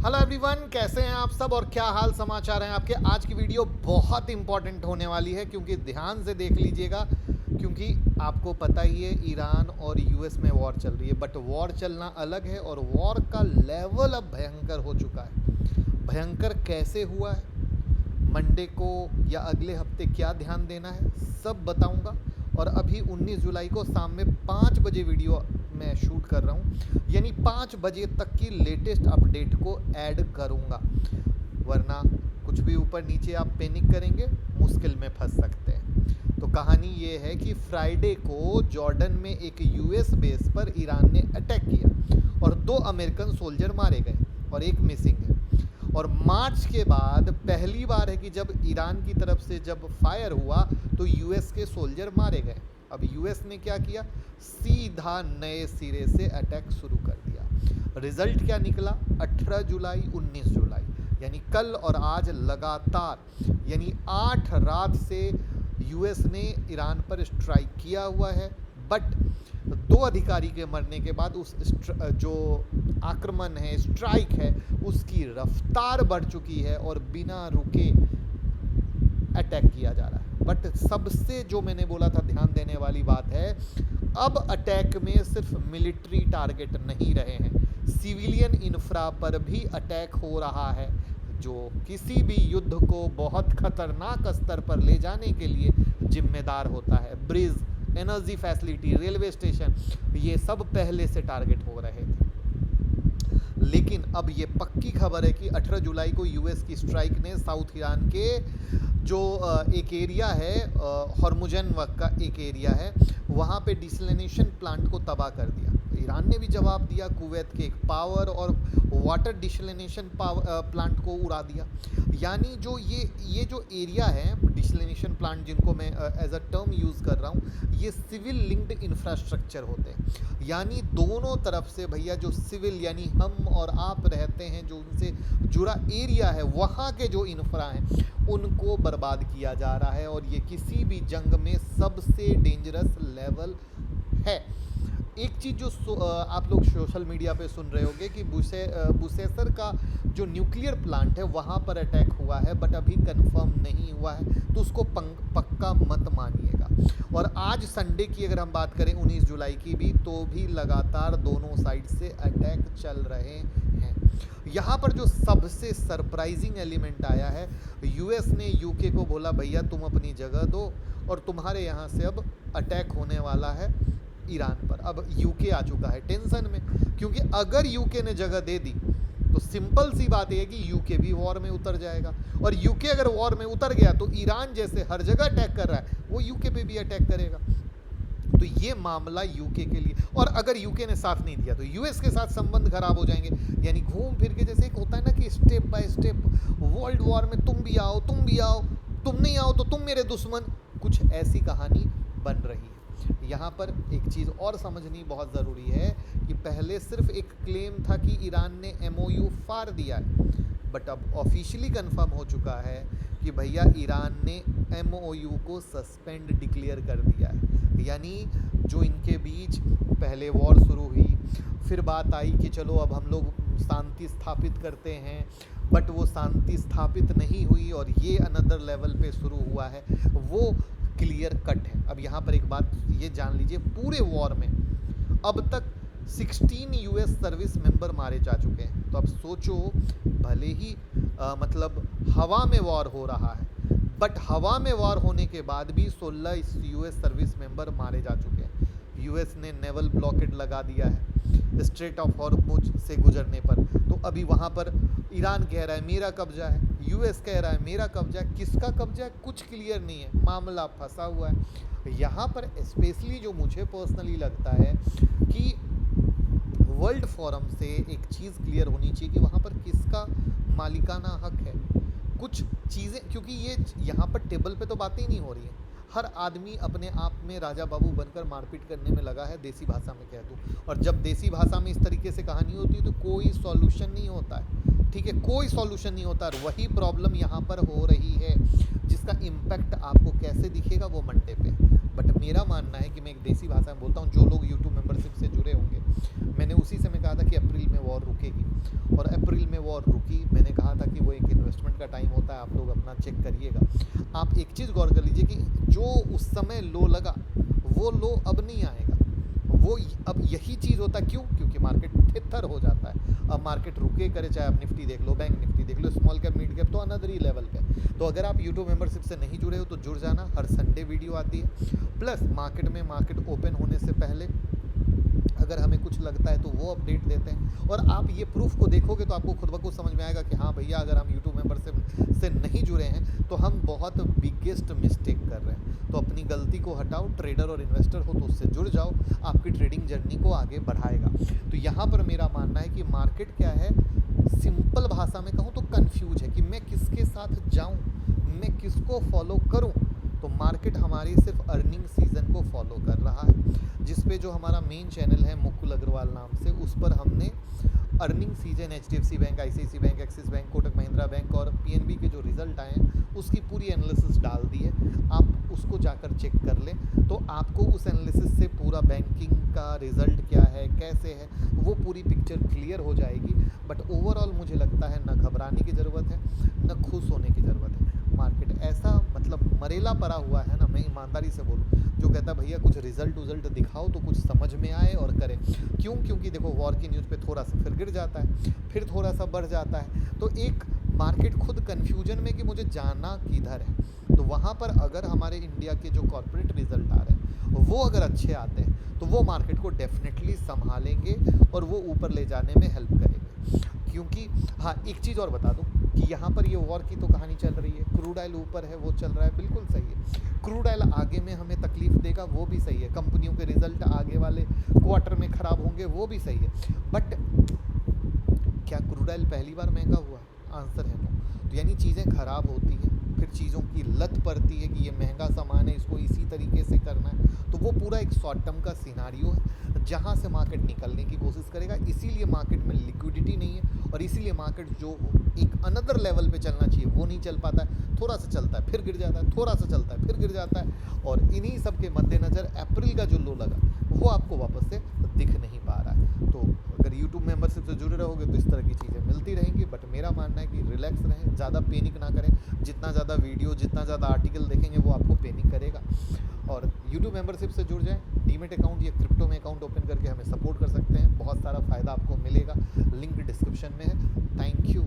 Hello everyone, कैसे हैं आप सब और क्या हाल समाचार हैं आपके। आज की वीडियो बहुत इंपॉर्टेंट होने वाली है क्योंकि ध्यान से देख लीजिएगा, क्योंकि आपको पता ही है ईरान और यूएस में वॉर चल रही है। बट वॉर चलना अलग है और वॉर का लेवल अब भयंकर हो चुका है। भयंकर कैसे हुआ है, मंडे को या अगले हफ्ते क्या ध्यान देना है, सब बताऊंगा। और अभी 19 जुलाई को शाम में 5 बजे वीडियो मैं शूट कर रहा हूँ, यानी 5 बजे तक की लेटेस्ट अपडेट को ऐड करूँगा, वरना कुछ भी ऊपर नीचे आप पैनिक करेंगे, मुश्किल में फंस सकते हैं। तो कहानी ये है कि फ्राइडे को जॉर्डन में एक यूएस बेस पर ईरान ने अटैक किया और 2 अमेरिकन सोल्जर मारे गए और एक मिसिंग है। और मार्च के बाद पहली बार है कि जब ईरान की तरफ से जब फायर हुआ तो यूएस के सोल्जर मारे गए। अब यूएस ने क्या किया, सीधा नए सिरे से अटैक शुरू कर दिया। रिजल्ट क्या निकला, 18 जुलाई 19 जुलाई यानी कल और आज लगातार यानी 8 रात से यूएस ने ईरान पर स्ट्राइक किया हुआ है। बट 2 अधिकारी के मरने के बाद उस जो आक्रमण है, स्ट्राइक है, उसकी रफ्तार बढ़ चुकी है और बिना रुके अटैक किया जा रहा है। बट सबसे जो मैंने बोला था ध्यान देने वाली बात है, अब अटैक में सिर्फ मिलिट्री टारगेट नहीं रहे हैं, सिविलियन इंफ्रा पर भी अटैक हो रहा है, जो किसी भी युद्ध को बहुत खतरनाक स्तर पर ले जाने के लिए जिम्मेदार होता है। Bridge, energy facility, railway station, ये सब पहले से टारगेट हो रहे थे। लेकिन अब ये पक्की खबर है कि 18 जुलाई को यूएस की स्ट्राइक ने साउथ ईरान के जो एक एरिया है, हॉर्मुजन का एक एरिया है, वहाँ पे डिसलिनेशन प्लांट को तबाह कर दिया। ईरान ने भी जवाब दिया, कुवैत के एक पावर और वाटर डिसलिनेशन प्लांट को उड़ा दिया। यानी जो ये जो एरिया है डिसलिनेशन प्लांट, जिनको मैं एज अ टर्म यूज़ कर रहा हूँ, ये सिविल लिंक्ड इंफ्रास्ट्रक्चर होते हैं। यानी दोनों तरफ से भैया जो सिविल यानी हम और आप रहते हैं, जो उनसे जुड़ा एरिया है, वहाँ के जो इंफ्रा हैं उनको बर्बाद किया जा रहा है। और ये किसी भी जंग में सबसे डेंजरस लेवल है। एक चीज़ जो आप लोग सोशल मीडिया पे सुन रहे होंगे कि बुसेसर का जो न्यूक्लियर प्लांट है वहाँ पर अटैक हुआ है, बट अभी कंफर्म नहीं हुआ है, तो उसको पक्का मत मानिएगा। और आज संडे की अगर हम बात करें 19 जुलाई की भी, तो भी लगातार दोनों साइड से अटैक चल रहे हैं। यहाँ पर जो सबसे सरप्राइजिंग एलिमेंट आया है, यूएस ने यूके को बोला भैया तुम अपनी जगह दो और तुम्हारे यहाँ से अब अटैक होने वाला है ईरान पर। अब यूके आ चुका है टेंशन में, क्योंकि अगर यूके ने जगह दे दी तो सिंपल सी बात यह है कि यूके भी वॉर में उतर जाएगा। और यूके अगर वॉर में उतर गया तो ईरान जैसे हर जगह अटैक कर रहा है, वो यूके पे भी अटैक करेगा। तो ये मामला यूके के लिए, और अगर यूके ने साथ नहीं दिया तो यूएस के साथ संबंध खराब हो जाएंगे। यानी घूम फिर के जैसे एक होता है ना कि step by step world war में तुम भी आओ, तुम नहीं आओ तो तुम मेरे दुश्मन, कुछ ऐसी कहानी बन रही है। यहाँ पर एक चीज़ और समझनी बहुत ज़रूरी है कि पहले सिर्फ एक क्लेम था कि ईरान ने एमओयू फाड़ दिया है, बट अब ऑफिशियली कंफर्म हो चुका है कि भैया ईरान ने एमओयू को सस्पेंड डिक्लेयर कर दिया है। यानी जो इनके बीच पहले वॉर शुरू हुई, फिर बात आई कि चलो अब हम लोग शांति स्थापित करते हैं, बट वो शांति स्थापित नहीं हुई और ये अनदर लेवल पे शुरू हुआ है, वो क्लियर कट है। अब यहाँ पर एक बात ये जान लीजिए, पूरे वॉर में अब तक 16 यूएस सर्विस मेंबर मारे जा चुके हैं। तो अब सोचो, भले ही मतलब हवा में वॉर हो रहा है, बट हवा में वॉर होने के बाद भी 16 यूएस सर्विस मेंबर मारे जा चुके हैं। यूएस ने नेवल ब्लॉकेड लगा दिया है स्ट्रेट ऑफ हॉर्मुज से गुजरने पर। तो अभी वहाँ पर ईरान कह रहा है मेरा कब्जा है, यूएस कह रहा है मेरा कब्जा है। किसका कब्जा है कुछ क्लियर नहीं है, मामला फंसा हुआ है। यहाँ पर स्पेशली जो मुझे पर्सनली लगता है कि वर्ल्ड फोरम से एक चीज़ क्लियर होनी चाहिए कि वहाँ पर किसका मालिकाना हक है। कुछ चीज़ें, क्योंकि ये यहाँ पर टेबल पे तो बातें ही नहीं हो रही हैं, हर आदमी अपने आप में राजा बाबू बनकर मारपीट करने में लगा है, देसी भाषा में कह दूँ। और जब देसी भाषा में इस तरीके से कहानी होती है तो कोई सॉल्यूशन नहीं होता है, ठीक है, कोई सॉल्यूशन नहीं होता। और वही प्रॉब्लम यहाँ पर हो रही है, जिसका इम्पैक्ट आपको कैसे दिखेगा वो मंडे पे। बट मेरा मानना है कि मैं एक देसी भाषा में बोलता हूँ, जो लोग यूट्यूब मेंबरशिप से जुड़े होंगे, मैंने उसी समय कहा था कि अप्रैल में वॉर रुकेगी और अप्रैल में वॉर रुकी। है, आप लोग अपना चेक करिएगा। आप एक चीज़ गौर कर लीजिए कि जो उस समय लो लगा वो लो अब नहीं आएगा। वो अब यही चीज़ होता है, क्यों? क्योंकि मार्केट थितर हो जाता है। अब मार्केट रुके करे, चाहे आप निफ्टी देख लो, बैंक निफ्टी देख लो, स्मॉल कैप मिड कैप, तो अनदर ही लेवल पे। तो अगर आप यूट्यूब मेंबरशिप से नहीं जुड़े हो तो जुड़ जाना, हर संडे वीडियो आती है। प्लस मार्केट ओपन होने से पहले अगर हमें कुछ लगता है तो वो अपडेट देते हैं। और आप ये प्रूफ को देखोगे तो आपको खुद ब खुद समझ में आएगा कि हाँ भैया, अगर हम यूट्यूब मेंबरशिप से नहीं जुड़े हैं तो हम बहुत बिगेस्ट मिस्टेक कर रहे हैं। तो अपनी गलती को हटाओ, ट्रेडर और इन्वेस्टर हो तो उससे जुड़ जाओ, आपकी ट्रेडिंग जर्नी को आगे बढ़ाएगा। तो यहाँ पर मेरा मानना है कि मार्केट क्या है, सिंपल भाषा में कहूँ तो कंफ्यूज है कि मैं किसके साथ जाऊँ, मैं किसको फॉलो करूँ। तो मार्केट हमारी सिर्फ अर्निंग सीजन को फॉलो कर रहा है, जिस पे जो हमारा मेन चैनल है मुकुल अग्रवाल नाम से, उस पर हमने earning season HDFC bank, ICICI bank, Axis bank, Kotak Mahindra bank और पीएनबी के जो रिजल्ट आए हैं उसकी पूरी एनालिसिस डाल दी है। आप उसको जाकर चेक कर लें तो आपको उस एनालिसिस से पूरा बैंकिंग का रिजल्ट क्या है, कैसे है, वो पूरी पिक्चर क्लियर हो जाएगी। बट ओवरऑल मुझे लगता है न घबराने की ज़रूरत है, न खुश होने की ज़रूरत है। मार्केट ऐसा मतलब मरेला पड़ा हुआ है ना, मैं ईमानदारी से बोलूँ, जो कहता है भैया कुछ रिजल्ट दिखाओ तो कुछ समझ में आए और करें। क्यों? क्योंकि देखो वॉर की न्यूज़ पे थोड़ा सा फिर गिर जाता है, फिर थोड़ा सा बढ़ जाता है, तो एक मार्केट खुद कन्फ्यूजन में कि मुझे जाना किधर है। तो वहाँ पर अगर हमारे इंडिया के जो कॉर्पोरेट रिजल्ट आ रहे हैं वो अगर अच्छे आते हैं तो वो मार्केट को डेफिनेटली संभालेंगे और वो ऊपर ले जाने में हेल्प करेंगे। क्योंकि हाँ, एक चीज़ और बता दूं कि यहाँ पर ये वॉर की तो कहानी चल रही है, क्रूड ऑयल ऊपर है, वो चल रहा है, बिल्कुल सही है। क्रूड ऑयल आगे में हमें तकलीफ देगा, वो भी सही है। कंपनियों के रिजल्ट आगे वाले क्वार्टर में ख़राब होंगे, वो भी सही है। बट क्या क्रूड ऑयल पहली बार महंगा हुआ? आंसर है नो। तो यानी चीज़ें ख़राब होती हैं, फिर चीज़ों की लत पड़ती है कि ये महंगा सामान है, इसको इसी तरीके से करना है, तो वो पूरा एक शॉर्ट टर्म का सिनारियो है जहाँ से मार्केट निकलने की कोशिश करेगा। इसीलिए मार्केट में लिक्विडिटी नहीं है और इसीलिए मार्केट जो एक अनदर लेवल पे चलना चाहिए वो नहीं चल पाता है। थोड़ा सा चलता है फिर गिर जाता है, थोड़ा सा चलता है फिर गिर जाता है। और इन्हीं सब के मद्देनज़र अप्रैल का जो लो लगा वो आपको वापस से दिख नहीं पा रहा है। तो अगर यूट्यूब मेंबरशिप से जुड़े रहोगे तो इस तरह की चीज़ें मिलती रहेंगी। बट मेरा मानना है कि रिलैक्स रहें, ज़्यादा पैनिक ना करें। जितना ज़्यादा वीडियो, जितना ज़्यादा आर्टिकल देखेंगे वो आपको पैनिक करेगा। और यूट्यूब मेंबरशिप से जुड़ जाएं, डीमेट अकाउंट या क्रिप्टो में अकाउंट ओपन करके हमें सपोर्ट कर सकते हैं। बहुत सारा फ़ायदा आपको मिलेगा, लिंक डिस्क्रिप्शन में है। Thank you.